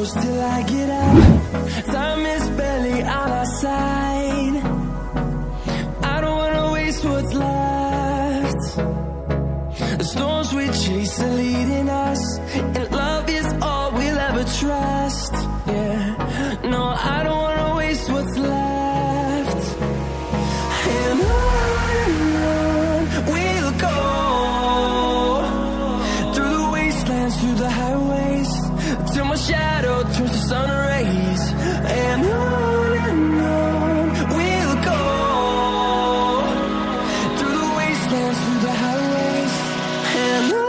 close till I get up. Time is barely on our side. I don't wanna waste what's left. The storms we chase are leading us, and love is all we'll ever trust. Yeah, no, I don't wanna waste what's left. And on we'll go, through the wastelands, through the highways, till my shadow turns to sun rays. And on we'll go, through the wastelands, through the highways, and on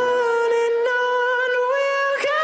we'll go.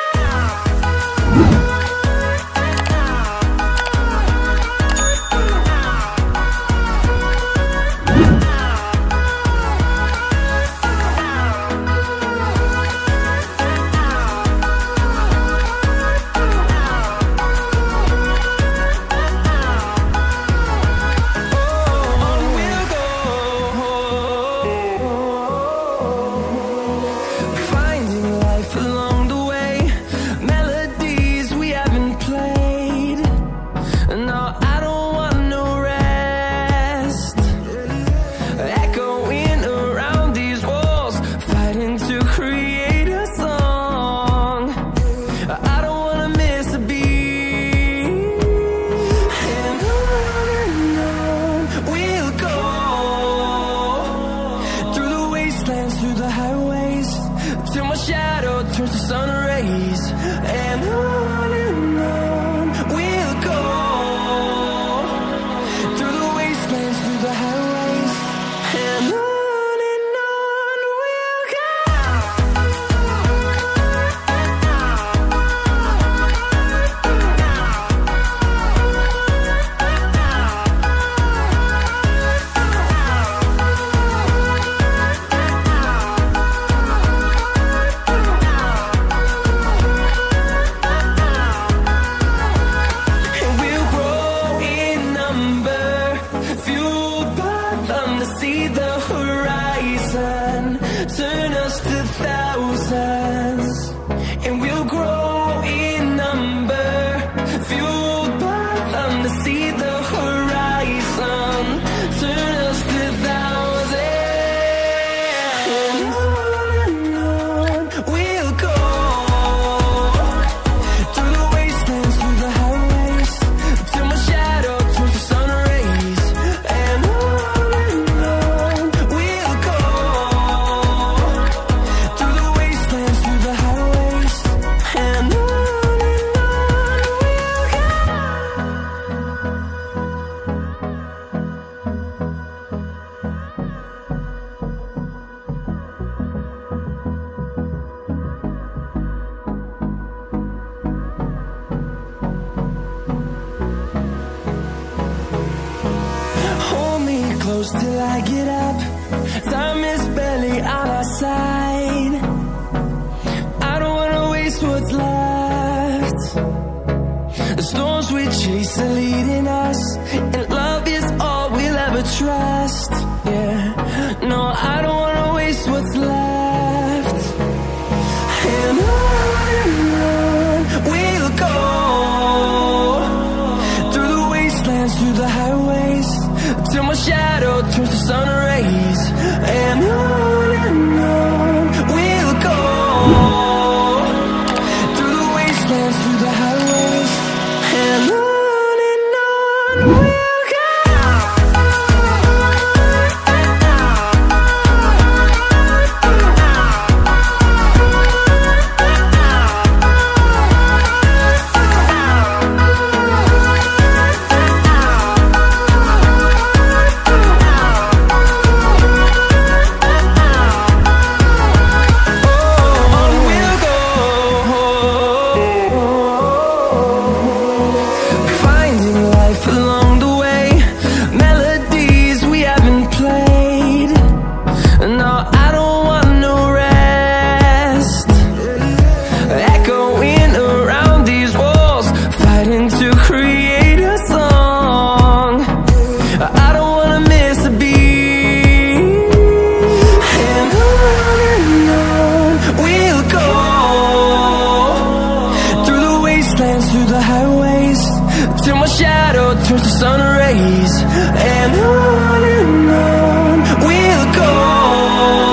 Through the highways, till my shadow turns to sun rays. And on we'll go, through the wastelands, through the highways, and on we'll go. See the horizon turn us to thousands, and we'll grow in number, fueled by them. To see the horizon turn us to thousands, and on we'll go, through the wastelands, through the highways, till my shadow turns to sun rays. And close till I get up. Time is barely on our side. I don't wanna waste what's left. The storms we chase are leading us, and love is all we'll ever trust. Yeah, no, I don't wanna waste what's left. And on we'll go, through the wastelands, through the highways, till my shadow turns to sun rays. And on we'll go, through the wastelands, through the highways, and on we'll go. shadow turns to sun rays, and on we'll go.